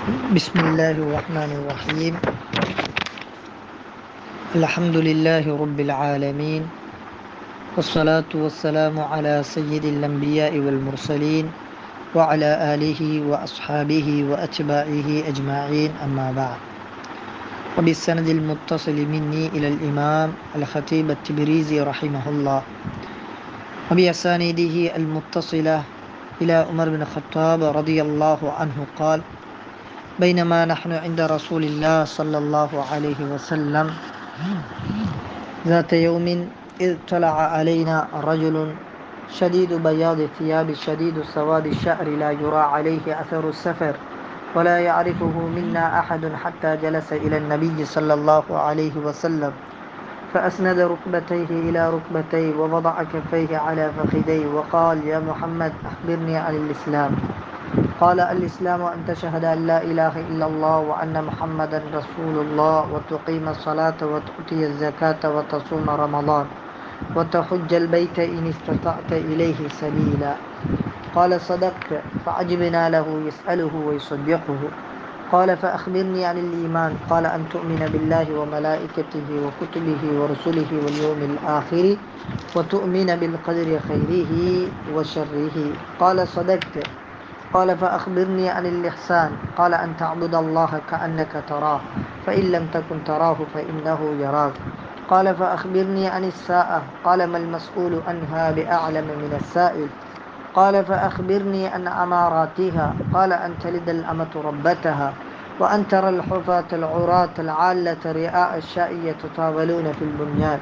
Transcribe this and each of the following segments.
بسم الله الرحمن الرحيم. الحمد لله رب العالمين، والصلاة والسلام على سيد الأنبياء والمرسلين وعلى آله وأصحابه وأتباعه أجمعين، أما بعد. وبالسند المتصل مني إلى الإمام الخطيب التبريزي رحمه الله، وبأسانيده المتصلة إلى عمر بن الخطاب رضي الله عنه قال: بينما نحن عند رسول الله صلى الله عليه وسلم ذات يوم إذ طلع علينا رجل شديد بياض الثياب شديد سواد الشعر لا يرى عليه أثر السفر ولا يعرفه منا أحد حتى جلس إلى النبي صلى الله عليه وسلم فأسند ركبتيه إلى ركبتيه ووضع كفيه على فخذيه وقال: يا محمد، أخبرني عن الإسلام. قال: الإسلام أن تشهد أن لا إله إلا الله وأن محمدا رسول الله وتقيم الصلاة وتؤتي الزكاة وتصوم رمضان وتحج البيت إن استطعت إليه سبيلا. قال: صدقت. فعجبنا له يسأله ويصدقه. قال: فأخبرني عن الإيمان. قال: أن تؤمن بالله وملائكته وكتبه ورسله واليوم الآخر وتؤمن بالقدر خيره وشره. قال: صدقت. قال: فأخبرني عن الإحسان. قال: أن تعبد الله كأنك تراه فإن لم تكن تراه فإنه يراك. قال: فأخبرني عن الساعة. قال: ما المسؤول عنها بأعلم من السائل. قال: فأخبرني عن أماراتها. قال: أن تلد الأمة ربتها وأن ترى الحفاة العراة العالة رئاء الشاء يتطاولون في البنيان.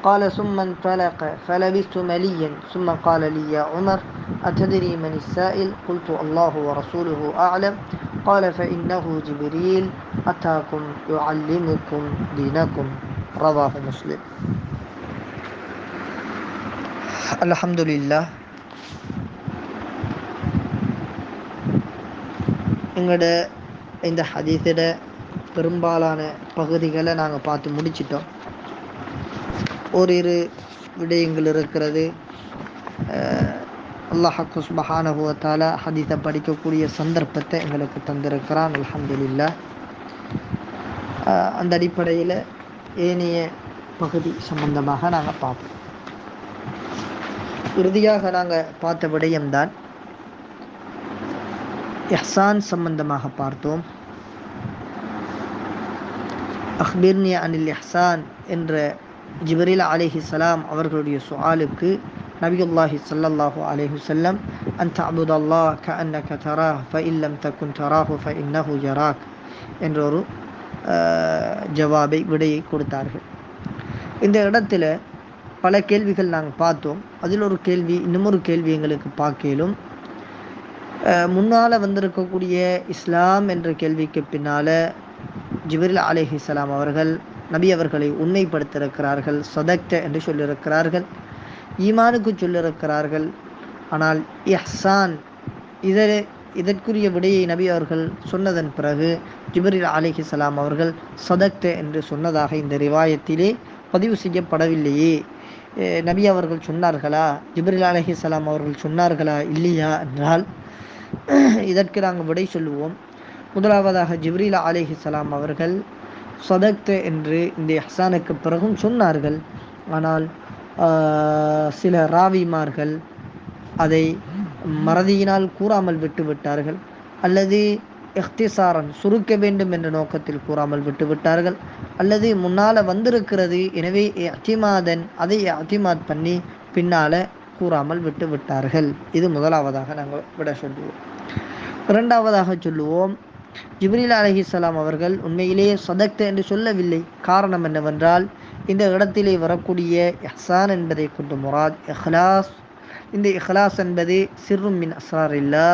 قال: ثم انطلق فلبثت مليا ثم قال لي: يا عمر، أتدري من السائل؟ قلت: الله ورسوله أعلم. قال: فإنه جبريل أتاكم يعلمكم دينكم. رواه مسلم. الحمد لله. எங்களோட இந்த ஹதீஸோட பெரும்பாலான பகுதிகளை நாங்கள் பார்த்து முடிச்சிட்டோம். ஓரிரு விடயங்கள் இருக்கிறது. அல்லாஹ் சுப்ஹானஹு வ தஆலா ஹதீஸை படிக்கக்கூடிய சந்தர்ப்பத்தை எங்களுக்கு தந்திருக்கிறான். அல்ஹம்துலில்லாஹ். அந்த அடிப்படையில் ஏனைய பகுதி சம்பந்தமாக நாங்கள் பார்ப்போம். இறுதியாக நாங்கள் பார்த்த விடயம்தான் இஹ்சான் சம்பந்தமாக பார்த்தோம். அக்பிர்னி அனில் இஹ்சான் என்ற ஜிப்ரீல் அலைஹிஸ்ஸலாம் அவர்களுடைய சுஆலுக்கு நபியுல்லாஹி ஸல்லல்லாஹு அலைஹி வஸல்லம் அன் தஅபுதல்லாஹ் கஅன்னக தராஹ் ஃபஇன் லம் தகுன் தராஹு ஃபஇன்னஹு யராக் என்ற ஒரு விடையை கொடுத்தார்கள். இந்த இடத்துல பல கேள்விகள் நாங்கள் பார்த்தோம். அதில் ஒரு கேள்வி, இன்னுமொரு கேள்வி எங்களுக்கு பார்க்கலும். முன்னால் வந்திருக்கக்கூடிய இஸ்லாம் என்ற கேள்விக்கு பின்னால் ஜிப்ரீல் அலைஹிஸ்ஸலாம் அவர்கள் நபி அவர்களை உண்மைப்படுத்தியிருக்கிறார்கள், சதக்த என்று சொல்லியிருக்கிறார்கள், ஈமானுக்கு சொல்லியிருக்கிறார்கள். ஆனால் இஹ்சான் இதற்குரிய விடையை நபி அவர்கள் சொன்னதன் பிறகு ஜிப்ரீல் அலைஹிஸ்ஸலாம் அவர்கள் சதக்த என்று சொன்னதாக இந்த ரிவாயத்திலே பதிவு செய்யப்படவில்லையே. நபி அவர்கள் சொன்னார்களா, ஜிப்ரீல் அலைஹிஸ்ஸலாம் அவர்கள் சொன்னார்களா இல்லையா என்றால் இதற்கு நாங்கள் விடை சொல்லுவோம். முதலாவதாக ஜிப்ரீல் அலைஹிஸ்ஸலாம் அவர்கள் சதக்த என்று இந்த இஹ்சானுக்கு பிறகும் சொன்னார்கள். ஆனால் சில ராவிமார்கள் அதை மறதியினால் கூறாமல் விட்டுவிட்டார்கள், அல்லது இஹ்திசாரன் சுருக்க வேண்டும் என்ற நோக்கத்தில் கூறாமல் விட்டுவிட்டார்கள், அல்லது முன்னால் வந்திருக்கிறது எனவே இஅ்திமாதன் அதை இஅ்திமாத் பண்ணி பின்னால் கூறாமல் விட்டுவிட்டார்கள். இது முதலாவதாக நாங்கள் விட சொல்லுவோம். இரண்டாவதாக சொல்லுவோம், ஜிப்ரீல் அலைஹிஸ்ஸலாம் அவர்கள் உண்மையிலேயே சதக்த என்று சொல்லவில்லை. காரணம் என்னவென்றால், இந்த இடத்திலே வரக்கூடிய இஹ்சான் என்பதை கொண்டு முராத் இஹ்லாஸ். இந்த இஹ்லாஸ் என்பது சிர்ரும் மின் அஸ்ராரில்லா,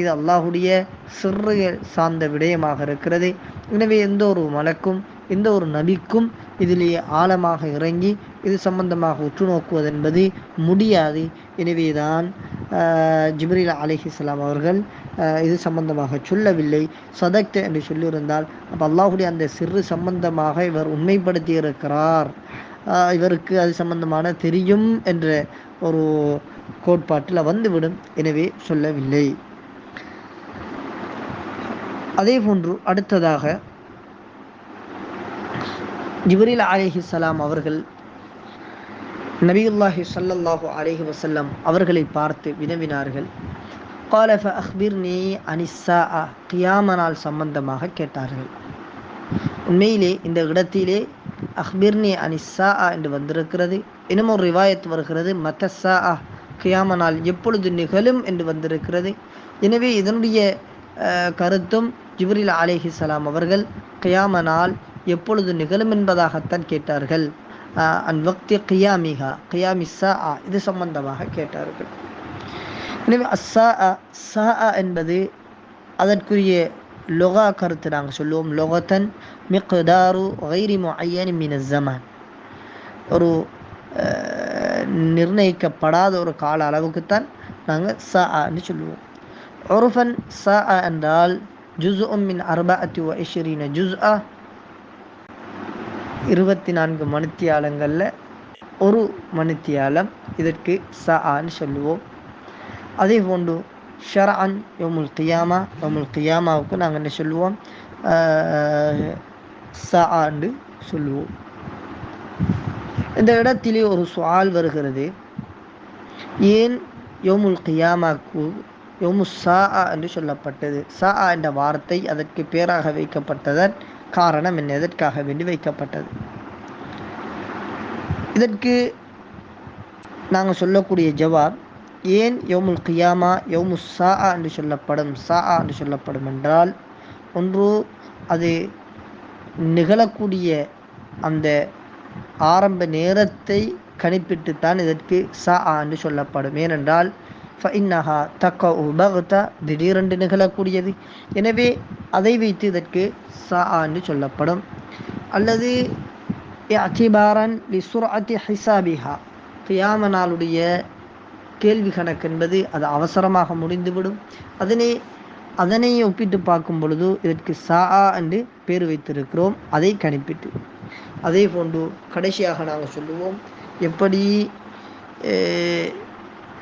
இது அல்லாஹுடைய சிர்றுகள் சார்ந்த விடயமாக இருக்கிறது. எனவே எந்த ஒரு மலக்கும் எந்த ஒரு நபிக்கும் இதிலேயே ஆழமாக இறங்கி இது சம்பந்தமாக உற்று நோக்குவது என்பது முடியாது. எனவேதான் ஜிப்ரீல் அலைஹிஸ்ஸலாம் அவர்கள் இது சம்பந்தமாக சொல்லவில்லை. சதக்த என்று சொல்லியிருந்தால் அப்போ அல்லாஹுடைய அந்த சிறு சம்பந்தமாக இவர் உண்மைப்படுத்தி இருக்கிறார், இவருக்கு அது சம்பந்தமான தெரியும் என்ற ஒரு கோட்பாட்டில் வந்துவிடும். எனவே சொல்லவில்லை. அதே போன்று அடுத்ததாக ஜிப்ரீல் அலைஹிஸ்ஸலாம் அவர்கள் நபியுல்லாஹி ஸல்லல்லாஹு அலைஹி வஸல்லம் அவர்களை பார்த்து வினவினார்கள். قال فأخبرني عن الساعة கியாம நாள் சம்பந்தமாக கேட்டார்கள். உண்மையிலே இந்த இடத்திலே அஹ்பிர்னி அனிஸ்ஸா என்று வந்திருக்கிறது. இன்னும் ஒரு ரிவாயத் வருகிறது மத்தஸ்ஸா கியாம நாள் எப்பொழுது நிகழும் என்று வந்திருக்கிறது. எனவே இதனுடைய கருத்தும் ஜிப்ரீல் அலைஹிஸ்ஸலாம் அவர்கள் கியாம நாள் எப்பொழுது நிகழும் என்பதாகத்தான் கேட்டார்கள். அன் வக்தி கியாமிஹா கியாமிஸ்ஸா இது சம்பந்தமாக கேட்டார்கள். எனவே சா என்பது அதற்குரிய லொகா கருத்து நாங்கள் சொல்லுவோம். லொகத்தன் மிக்தாரு கைரி முஅய்யன் மின ஸமான், ஒரு நிர்ணயிக்கப்படாத ஒரு கால அளவுக்குத்தான் நாங்கள் சான்னு சொல்லுவோம். உருஃபன் சா என்றால் ஜுஸ்உம் மின் 24 ஜுஸ்ஆ, 24 மணித்தியாலங்களில் ஒரு மணித்தியாலம் இதற்கு சான்னு சொல்லுவோம். அதே போன்று ஷரஅன் யௌமுல் கியாமா, யௌமுல் கியாமாவுக்கு நாங்கள் என்ன சொல்லுவோம்? சான்னு சொல்லுவோம். இந்த இடத்திலே ஒரு சுஆல் வருகிறது. ஏன் யௌமுல் கியாமாக்கு யௌமுஸ் சா என்று சொல்லப்பட்டது? சா என்ற வார்த்தை அதற்கு பேராக வைக்கப்பட்டதன் காரணம் என்ன? எதற்காக வேண்டி வைக்கப்பட்டது? இதற்கு நாங்கள் சொல்லக்கூடிய ஜவாப், ஏன் யௌமுல் கியாமா யௌமுஸ் சா என்று சொல்லப்படும்? சா என்று சொல்லப்படும் என்றால், ஒன்று அது நிகழக்கூடிய அந்த ஆரம்ப நேரத்தை கணிப்பிட்டுத்தான் இதற்கு சா என்று சொல்லப்படும். ஏனென்றால் ஃபஇன்னஹா தக்கஉ பக்தா, திடீரென்று நிகழக்கூடியது. எனவே அதை வைத்து இதற்கு சா என்று சொல்லப்படும். அல்லது இஅ்திபாரன் லிசுர்அத்தி ஹிசாபிஹா, கியாம நாளுடைய கேள்வி கணக்கு என்பது அது அவசரமாக முடிந்துவிடும். அதனை ஒப்பிட்டு பார்க்கும் பொழுது இதற்கு சா என்று பேர் வைத்திருக்கிறோம், அதை கணிப்பிட்டு. அதே போன்று கடைசியாக நாங்கள் சொல்லுவோம், எப்படி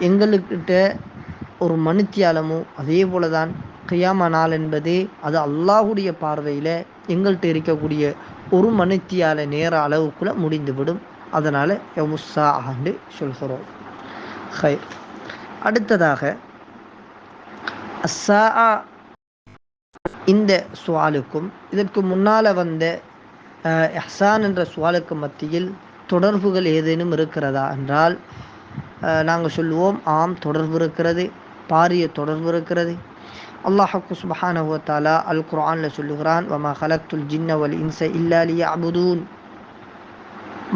எங்களுக்கிட்ட ஒரு மணித்தியாலமோ அதே போல தான் கியாம நாள் என்பது அது அல்லாஹுடைய பார்வையில் எங்கள்கிட்ட இருக்கக்கூடிய ஒரு மணித்தியால நேர அளவுக்குள்ளே முடிந்துவிடும். அதனால் யௌமுஸ்ஸா என்று சொல்கிறோம். அடுத்ததாக அஸ்ஸா, இந்த சுவாலுக்கும் இதற்கு முன்னால் வந்த இஹ்சான் என்ற சுவாலுக்கு மத்தியில் தொடர்புகள் ஏதேனும் இருக்கிறதா என்றால் நாங்கள் சொல்லுவோம், ஆம், தொடர்பு இருக்கிறது, பாரிய தொடர்பு இருக்கிறது. அல்லாஹ் சுப்ஹானஹு வ தஆலா அல் குர்ஆனில் சொல்லுகிறான், வமா ஹலக்துல் ஜின்ன வல் இன்ஸ இல்லா லியஅ்புதூன்.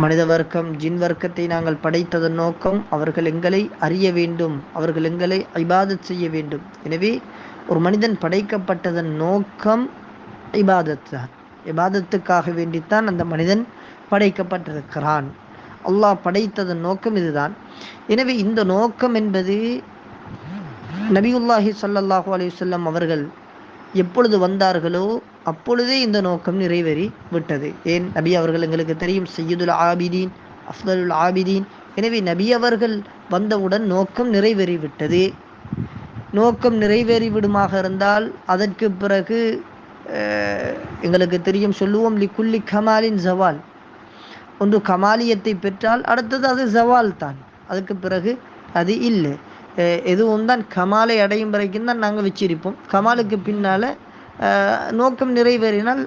மனித வர்க்கம் ஜின் வர்க்கத்தை நாங்கள் படைத்ததன் நோக்கம் அவர்கள் எங்களை அறிய வேண்டும், அவர்கள் எங்களை இபாதத் செய்ய வேண்டும். எனவே ஒரு மனிதன் படைக்கப்பட்டதன் நோக்கம் இபாதத் தான். இபாதத்துக்காக வேண்டித்தான் அந்த மனிதன் படைக்கப்பட்டிருக்கிறான். அல்லாஹ் படைத்ததன் நோக்கம் இதுதான். எனவே இந்த நோக்கம் என்பது நபியுல்லாஹி ஸல்லல்லாஹு அலைஹி வஸல்லம் அவர்கள் எப்பொழுது வந்தார்களோ அப்பொழுதே இந்த நோக்கம் நிறைவேறி விட்டது. ஏன்? நபி அவர்கள் எங்களுக்கு தெரியும், சையதுல் ஆபிதீன், அஃதலுல் ஆபிதீன். எனவே நபி அவர்கள் வந்தவுடன் நோக்கம் நிறைவேறிவிட்டது. நோக்கம் நிறைவேறிவிடுமாக இருந்தால் அதற்கு பிறகு எங்களுக்கு தெரியும், சொல்லுவோம் லிக்குல்லி கமாலின் ஜவால். ஒன்று கமாலியத்தை பெற்றால் அடுத்தது அது ஜவால் தான், அதுக்கு பிறகு அது இல்லை. எதுவும் தான் கமாலை அடையும் வரைக்கும் தான் நாங்கள் வச்சிருப்போம். கமாலுக்கு பின்னால் நோக்கம் நிறைவேறினால்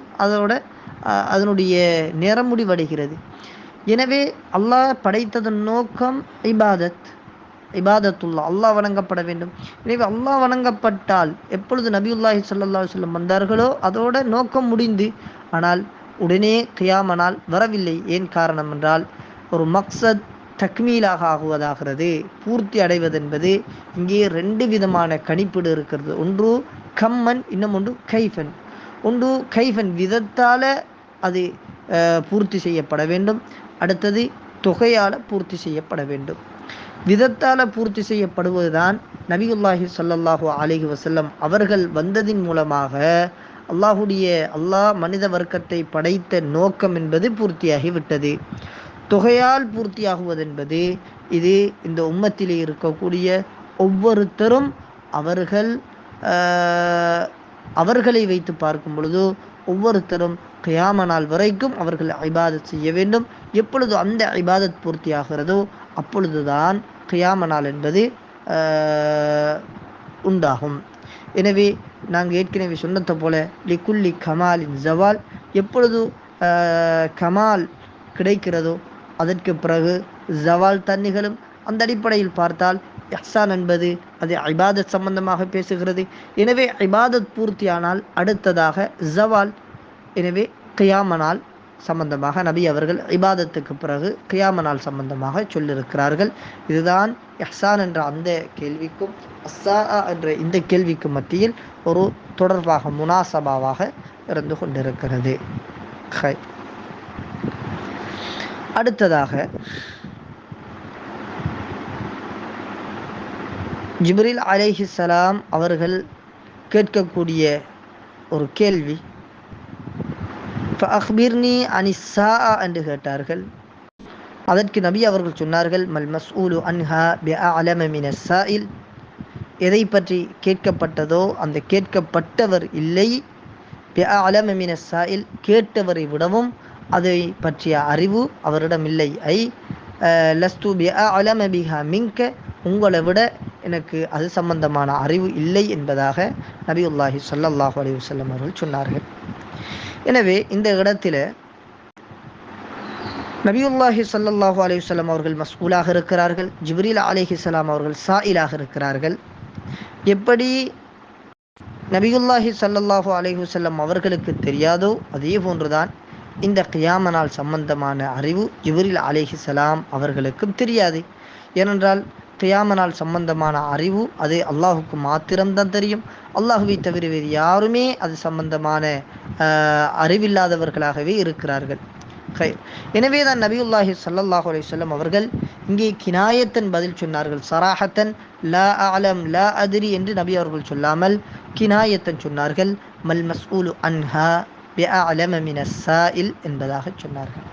அதனுடைய நேரம் முடிவடைகிறது. எனவே அல்லாஹ் படைத்ததன் நோக்கம் இபாதத்துல்லா, அல்லாஹ் வணங்கப்பட வேண்டும். எனவே அல்லாஹ் வணங்கப்பட்டால் எப்பொழுது நபியுல்லாஹி ஸல்லல்லாஹு அலைஹி வஸல்லம் வந்தார்களோ அதோட நோக்கம் முடிந்து, ஆனால் உடனே கியாம நாள் வரவில்லை. ஏன் காரணம் என்றால், ஒரு மக்சத் தக்மீலாக ஆகுவதாகிறது, பூர்த்தி அடைவதென்பது. இங்கே 2 விதமான கணிப்பீடு இருக்கிறது. ஒன்று கம்மன், இன்னும் ஒன்று கைஃபன். ஒன்று கைஃபன், விதத்தால் அது பூர்த்தி செய்யப்பட வேண்டும். அடுத்தது தொகையால் பூர்த்தி செய்யப்பட வேண்டும். விதத்தால் பூர்த்தி செய்யப்படுவதுதான் நபியுல்லாஹி ஸல்லல்லாஹு அலைஹி வஸல்லம் அவர்கள் வந்ததின் மூலமாக அல்லாஹ் மனித வர்க்கத்தை படைத்த நோக்கம் என்பது பூர்த்தியாகிவிட்டது. தொகையால் பூர்த்தியாகுவதென்பது இது இந்த உம்மத்திலே இருக்கக்கூடிய ஒவ்வொருத்தரும் அவர்கள் அவர்களை வைத்து பார்க்கும் பொழுது ஒவ்வொருத்தரும் கியாம நாள் வரைக்கும் அவர்கள் இபாதத் செய்ய வேண்டும். எப்பொழுது அந்த இபாதத் பூர்த்தியாகிறதோ அப்பொழுதுதான் கியாம நாள் என்பது உண்டாகும். எனவே நாங்கள் ஏற்கனவே சொன்னதை போல லிக்குல்லி கமாலின் ஜவால், எப்பொழுது கமால் கிடைக்கிறதோ அதற்கு பிறகு ஜவால் தன்னிகளும். அந்த அடிப்படையில் பார்த்தால் இஹ்சான் என்பது அது இபாதத் சம்பந்தமாக பேசுகிறது. எனவே இபாதத் பூர்த்தியானால் அடுத்ததாக ஜவால். எனவே கியாம நாள் சம்பந்தமாக நபி அவர்கள் இபாதத்துக்கு பிறகு கியாம நாள் சம்பந்தமாக சொல்லியிருக்கிறார்கள். இதுதான் இஹ்சான் என்ற அந்த கேள்விக்கும் அஸ்ஸா என்ற இந்த கேள்விக்கும் மத்தியில் ஒரு தொடர்பாக முனாசபாவாக இருந்து கொண்டிருக்கிறது. அடுத்ததாக ஜிப்ரீல் அலைஹிஸ்ஸலாம் அவர்கள் கேட்கக்கூடிய ஒரு கேள்வி, ஃபஅக்பிர்னி அனிஸ்ஸா என்று கேட்டார்கள். அதற்கு நபி அவர்கள் சொன்னார்கள், மல் மஸ்ஊலு அன்ஹா பிஅஅலம மினஸ் ஸாயில். எதை பற்றி கேட்கப்பட்டதோ அந்த கேட்கப்பட்டவர் இல்லை, பிஅஅலம மினஸ் ஸாயில் கேட்டவரை விடவும் அதை பற்றிய அறிவு அவரிடம் இல்லை. ஐ லஸ்து பிஅஅலம பிஹா மின்க, உங்களை விட எனக்கு அது சம்பந்தமான அறிவு இல்லை என்பதாக நபியுல்லாஹி ஸல்லல்லாஹு அலைஹி வஸல்லம் அவர்கள் சொன்னார்கள். எனவே இந்த இடத்துல நபியுல்லாஹி ஸல்லல்லாஹு அலைஹி வஸல்லம் அவர்கள் மஸ்ஊலாக இருக்கிறார்கள், ஜிப்ரீல் அலைஹிஸ்ஸலாம் அவர்கள் சாயிலாக இருக்கிறார்கள். எப்படி நபியுல்லாஹி ஸல்லல்லாஹு அலைஹி வஸல்லம் அவர்களுக்கு தெரியாதோ அதே போன்றுதான் இந்த கியாம நாள் சம்பந்தமான அறிவு ஜிப்ரீல் அலைஹிஸ்ஸலாம் அவர்களுக்கும் தெரியாது. ஏனென்றால் கியாம நாள் சம்பந்தமான அறிவு அது அல்லாஹுக்கு மாத்திரம்தான் தெரியும். அல்லாஹுவை தவிர வேறு யாருமே அது சம்பந்தமான அறிவில்லாதவர்களாகவே இருக்கிறார்கள். எனவே தான் நபியுல்லாஹி ஸல்லல்லாஹு அலைஹி வஸல்லம் அவர்கள் இங்கே கினாயத்தன் பதில் சொன்னார்கள். சராஹத்தன் லா அலம் லா அதிரி என்று நபி அவர்கள் சொல்லாமல் கினாயத்தன் சொன்னார்கள். மல் மஸ்ஊலு அன்ஹா பிஅஅலம மினஸ் ஸாயில் என்பதாக சொன்னார்கள்.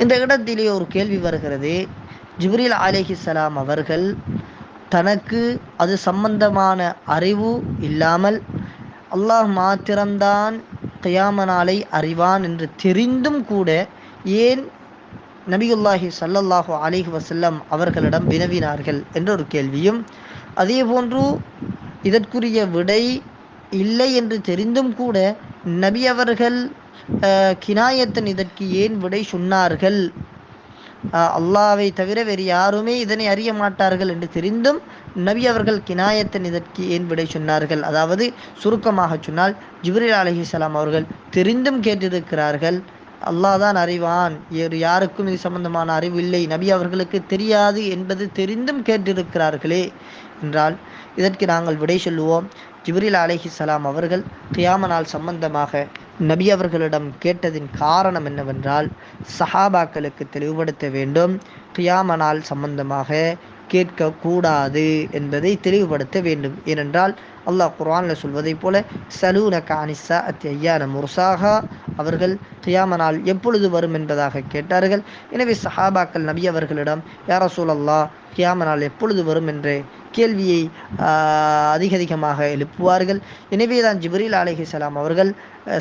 இந்த இடத்திலே ஒரு கேள்வி வருகிறது. ஜிப்ரீல் அலைஹிஸ்ஸலாம் அவர்கள் தனக்கு அது சம்பந்தமான அறிவு இல்லாமல் அல்லாஹ் மாத்திரம்தான் கியாம நாளை அறிவான் என்று தெரிந்தும் கூட ஏன் நபியுல்லாஹி ஸல்லல்லாஹு அலைஹி வஸல்லம் அவர்களிடம் வினவினார்கள் என்ற ஒரு கேள்வியும், அதே போன்று இதற்குரிய விடை இல்லை என்று தெரிந்தும் கூட நபி அவர்கள் கினாயத்தன் இதற்கு ஏன் விடை சொன்னார்கள், அல்லாவை தவிர வேறு யாருமே இதனை அறிய மாட்டார்கள் என்று தெரிந்தும் நபி அவர்கள் கினாயத்தன் இதற்கு ஏன் விடை சொன்னார்கள். அதாவது சுருக்கமாக சொன்னால் ஜிப்ரீல் அலைஹிஸ்ஸலாம் அவர்கள் தெரிந்தும் கேட்டிருக்கிறார்கள், அல்லாஹ் தான் அறிவான், வேறு யாருக்கும் இது சம்பந்தமான அறிவு இல்லை, நபி அவர்களுக்கு தெரியாது என்பது தெரிந்தும் கேட்டிருக்கிறார்களே என்றால் இதற்கு நாங்கள் விடை சொல்லுவோம். ஜிப்ரீல் அலைஹிஸ்ஸலாம் அவர்கள் கியாம நாள் சம்பந்தமாக நபி அவர்களிடம் கேட்டதின் காரணம் என்னவென்றால் சஹாபாக்களுக்கு தெளிவுபடுத்த வேண்டும். கியாம நாள் சம்பந்தமாக கேட்கக்கூடாது என்பதை தெளிவுபடுத்த வேண்டும். ஏனென்றால் அல்லாஹ் குர்ஆனில் சொல்வதை போல சலூனக அனிஸ்ஸாஅத்தி அய்யான முர்சாஹா, அவர்கள் கியாம நாள் எப்பொழுது வரும் என்பதாக கேட்டார்கள். எனவே சஹாபாக்கள் நபி அவர்களிடம் யா ரசூலல்லாஹ் கியாம நாள் எப்பொழுது வரும் என்ற கேள்வியை அதிகமாக எழுப்புவார்கள். எனவே தான் ஜிப்ரீல் அலைஹிஸ்ஸலாம் அவர்கள்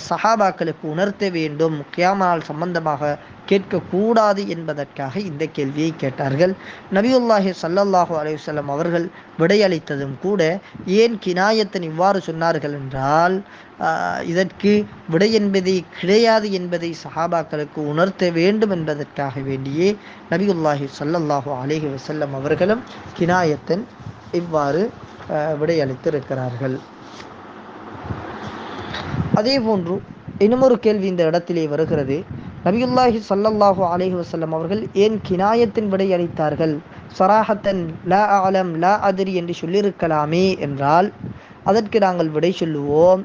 சஹாபாக்களுக்கு உணர்த்த வேண்டும், கியாம நாள் சம்பந்தமாக கேட்கக்கூடாது என்பதற்காக இந்த கேள்வியை கேட்டார்கள். நபியுல்லாஹி ஸல்லல்லாஹு அலைஹி வஸல்லம் அவர்கள் விடையளித்ததும் கூட ஏன் கினாயத்தன் இவ்வாறு சொன்னார்கள் என்றால் இதற்கு விடை என்பதை கிடையாது என்பதை சஹாபாக்களுக்கு உணர்த்த வேண்டும் என்பதற்காக வேண்டியே நபியுல்லாஹி ஸல்லல்லாஹு அலைஹி வஸல்லம் அவர்களும் கினாயத்தன் இவ்வாறு விடையளித்திருக்கிறார்கள். அதே போன்று இன்னுமொரு கேள்வி இந்த இடத்திலே வருகிறது. நபியுல்லாஹி ஸல்லல்லாஹு அலைஹி வஸல்லம் அவர்கள் ஏன் கினாயத்தின் விடை அளித்தார்கள், சராஹத்தன் லா அலம் லா அதிரி என்று சொல்லியிருக்கலாமே என்றால் அதற்கு நாங்கள் விடை சொல்லுவோம்.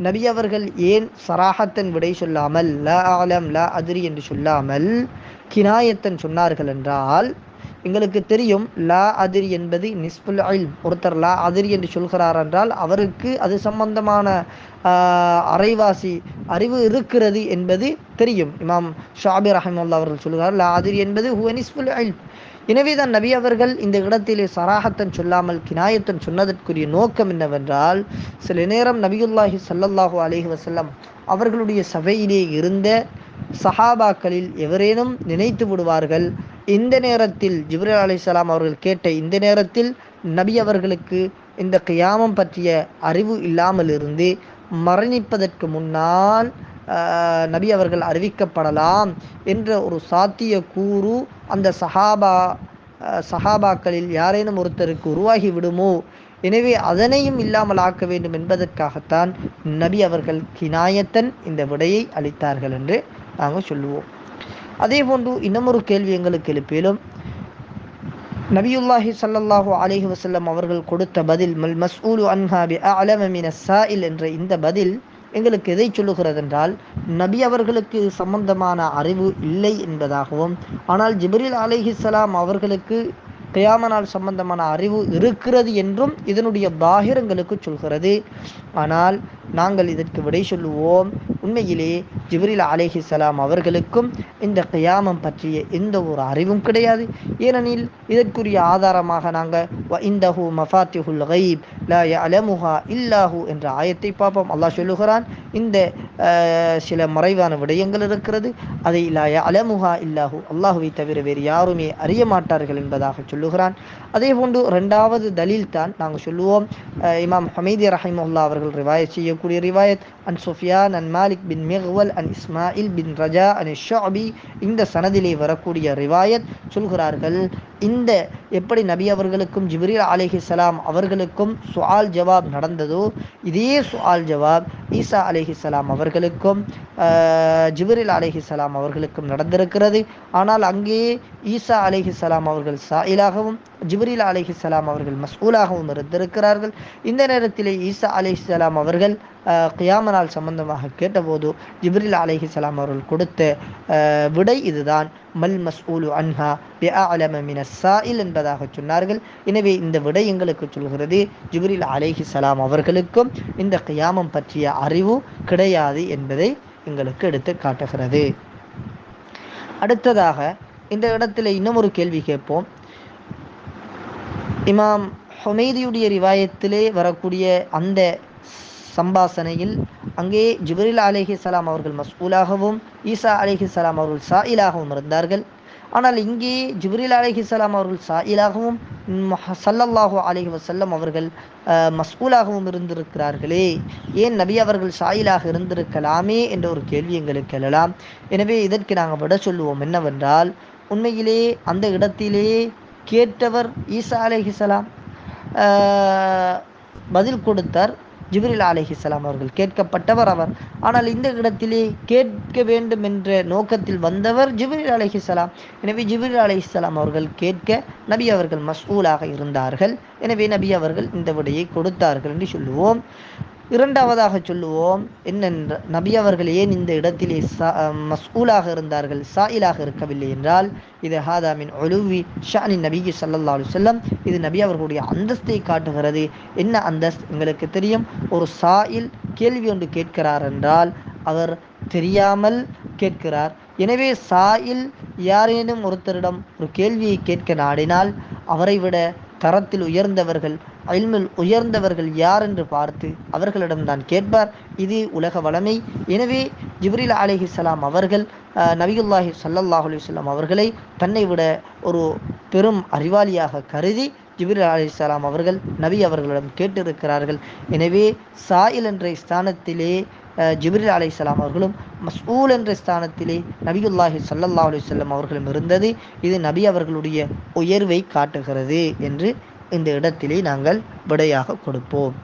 நபி அவர்கள் ஏன் சராஹத்தன் விடை சொல்லாமல் லா அலம் லா அதிரி என்று சொல்லாமல் கினாயத்தன் சொன்னார்கள் என்றால் எங்களுக்கு தெரியும் லா அதிரி என்பது நிஸ்புல் இல்ம். ஒருத்தர் லா அதிரி என்று சொல்கிறார் என்றால் அவருக்கு அது சம்பந்தமான அரைவாசி அறிவு இருக்கிறது என்பது தெரியும். இமாம் ஷாபி ரஹிமஹுல்லாஹ் அவர்கள் சொல்கிறார் லா அதிரி என்பது ஹுவ நிஸ்புல் இல்ம். எனவேதான் நபி அவர்கள் இந்த இடத்திலே சராஹத்தன் சொல்லாமல் கினாயத்தன் சொன்னதற்குரிய நோக்கம் என்னவென்றால், சில நேரம் நபியுல்லாஹி ஸல்லல்லாஹு அலைஹி வஸல்லம் அவர்களுடைய சபையிலே இருந்த சஹாபாக்களில் எவரேனும் நினைத்து விடுவார்கள், இந்த நேரத்தில் ஜிப்ரீல் அலைஹிஸ்ஸலாம் அவர்கள் கேட்ட இந்த நேரத்தில் நபி அவர்களுக்கு இந்த கியாமம் பற்றிய அறிவு இல்லாமல் இருந்து மரணிப்பதற்கு முன்னால் நபி அவர்கள் அறிவிக்கப்படலாம் என்ற ஒரு சாத்திய கூறு அந்த சஹாபாக்களில் யாரேனும் ஒருத்தருக்கு உருவாகி விடுமோ, எனவே அதனையும் இல்லாமல் ஆக்க வேண்டும் என்பதற்காகத்தான் நபி அவர்கள் கினாயத்தன் இந்த விடையை அளித்தார்கள் என்று நாங்கள் சொல்லுவோம். அதே போன்று இன்னமொரு கேள்வி எங்களுக்கு எழுப்பிலும், நபியுல்லாஹி ஸல்லல்லாஹு அலைஹி வஸல்லம் அவர்கள் கொடுத்த பதில் மல் மஸ்ஊலு அன்ஹா பிஅஅலம மினஸ் ஸாயில் என்ற இந்த பதில் எங்களுக்கு எதை சொல்லுகிறது என்றால், நபி அவர்களுக்கு சம்பந்தமான அறிவு இல்லை என்பதாகவும், ஆனால் ஜிப்ரீல் அலைஹிஸ்ஸலாம் அவர்களுக்கு கியாம நாள் சம்பந்தமான அறிவு இருக்கிறது என்றும் இதனுடைய பாகிரங்களுக்கு சொல்கிறது. ஆனால் நாங்கள் இதற்கு விடை சொல்லுவோம், உண்மையிலே ஜிப்ரீல் அலைஹிஸ்ஸலாம் அவர்களுக்கும் இந்த கியாமம் பற்றிய எந்த ஒரு அறிவும் கிடையாது. ஏனெனில் இதற்குரிய ஆதாரமாக நாங்கள் வஇந்தஹு மஃபாத்திஹுல் கைப் லா யஅலமுஹா இல்லாஹு என்ற ஆயத்தை பார்ப்போம். அல்லாஹ் சொல்லுகிறான், இந்த சில மறைவான விடயங்கள் இருக்கிறது, அதை லா யஅலமுஹா இல்லாஹு அல்லாஹுவை தவிர வேறு யாருமே அறிய மாட்டார்கள் என்பதாக சொல்லுகிறான். அதே போன்று இரண்டாவது தலீல் தான் நாங்கள் சொல்லுவோம், இமாம் ஹமீதி ரஹிமஹுல்லாஹ் அவர்கள் ரிவாயத் செய்யக்கூடிய ரிவாயத் அன் சுஃபியான் அன் மாலிக் பின் மிக்வல் அன் இஸ்மாயில் பின் ரஜா அன் ஷுஅபி, இந்த சனதிலே வரக்கூடிய ரிவாயத் சொல்கிறார்கள், இந்த எப்படி நபி அவர்களுக்கும் ஜிப்ரீல் அலைஹிஸ்ஸலாம் அவர்களுக்கும் சுஆல் ஜவாப் நடந்ததோ, இதே சுஆல் ஜவாப் ஈசா அலைஹிஸ்ஸலாம் அவர்களுக்கும் ஜிப்ரீல் அலைஹிஸ்ஸலாம் அவர்களுக்கும் நடந்திருக்கிறது. ஆனால் அங்கே ஈசா அலைஹிஸ்ஸலாம் அவர்கள் சாயிலாகவும் ஜிப்ரீல் அலைஹிஸ்ஸலாம் அவர்கள் மஸ்ஊலாகவும் இருந்திருக்கிறார்கள். இந்த நேரத்திலே ஈசா அலைஹிஸ்ஸலாம் அவர்கள் கியாம நாள் சம்பந்தமாக கேட்டபோது ஜிப்ரீல் அலைஹிஸ்ஸலாம் அவர்கள் கொடுத்த விடை இதுதான், மல் மஸ்ஊலு அன்ஹா பிஅஅலம மினஸ் ஸாயில் என்பதாக சொன்னார்கள். எனவே இந்த விடை எங்களுக்கு சொல்கிறது, ஜிப்ரீல் அலைஹிஸ்ஸலாம் அவர்களுக்கும் இந்த கியாமம் பற்றிய அறிவு கிடையாது என்பதை எங்களுக்கு எடுத்து காட்டுகிறது. அடுத்ததாக இந்த இடத்துல இன்னும் ஒரு கேள்வி கேட்போம். இமாம் ஹுமைதியுடைய ரிவாயத்திலே வரக்கூடிய அந்த சம்பாசனையில் அங்கே ஜிப்ரீல் அலைஹிஸ்ஸலாம் அவர்கள் மஸ்ஊலாகவும் ஈசா அலைஹிஸ்ஸலாம் அவர்கள் சாயிலாகவும் இருந்தார்கள். ஆனால் இங்கே ஜிப்ரீல் அலைஹிஸ்ஸலாம் அவர்கள் சாயிலாகவும் ஸல்லல்லாஹு அலைஹி வஸல்லம் அவர்கள் மஸ்ஊலாகவும் இருந்திருக்கிறார்களே, ஏன் நபி அவர்கள் சாயிலாக இருந்திருக்கலாமே என்ற ஒரு கேள்வி எங்களுக்கு எழலாம். எனவே இதற்கு நாங்கள் விட சொல்லுவோம் என்னவென்றால், உண்மையிலே அந்த இடத்திலே கேட்டவர் ஈசா அலைஹிஸ்ஸலாம், பதில் கொடுத்தார் ஜிப்ரீல் அலைஹிஸ்ஸலாம் அவர்கள், கேட்கப்பட்டவர் அவர். ஆனால் இந்த இடத்திலே கேட்க வேண்டும் என்ற நோக்கத்தில் வந்தவர் ஜிப்ரீல் அலைஹிஸ்ஸலாம். எனவே ஜிப்ரீல் அலைஹிஸ்ஸலாம் அவர்கள் கேட்க, நபி அவர்கள் மஸ்ஊலாக இருந்தார்கள். எனவே நபி அவர்கள் இந்த விடையை கொடுத்தார்கள் என்று சொல்லுவோம். இரண்டாவதாக சொல்லுவோம் என்னென்ற, நபி அவர்கள் ஏன் இந்த இடத்திலே மஸ்ஊலாக இருந்தார்கள், சாயிலாக இருக்கவில்லை என்றால், இது ஹாதா மின் உலுவி ஷஅனி நபி ஸல்லல்லாஹு அலைஹி வஸல்லம், இது நபி அவர்களுடைய அந்தஸ்தை காட்டுகிறது. என்ன அந்தஸ்து எங்களுக்கு தெரியும், ஒரு சாயில் கேள்வி ஒன்று கேட்கிறார் என்றால் அவர் தெரியாமல் கேட்கிறார். எனவே சாயில் யாரேனும் ஒருத்தரிடம் ஒரு கேள்வியை கேட்க நாடினால் அவரை விட தரத்தில் உயர்ந்தவர்கள், இல்மில் உயர்ந்தவர்கள் யார் என்று பார்த்து அவர்களிடம் தான் கேட்பார். இது உலக வளமை. எனவே ஜிப்ரீல் அலைஹிஸ்ஸலாம் அவர்கள் நபியுல்லாஹி ஸல்லல்லாஹு அலைஹி வஸல்லம் அவர்களை தன்னை விட ஒரு பெரும் அறிவாளியாக கருதி ஜிப்ரீல் அலைஹிஸ்ஸலாம் அவர்கள் நபி அவர்களிடம் கேட்டிருக்கிறார்கள். எனவே சாயில் என்ற ஸ்தானத்திலே ஜிப்ரீல் அலைஹிஸ்ஸலாம் அவர்களும், மஸ்ஊல் என்ற ஸ்தானத்திலே நபியுல்லாஹி ஸல்லல்லாஹு அலைஹி வஸல்லம் அவர்களும் இருந்தது. இது நபி அவர்களுடைய உயர்வை காட்டுகிறது என்று இந்த இடத்திலே நாங்கள் விடையாக கொடுப்போம்.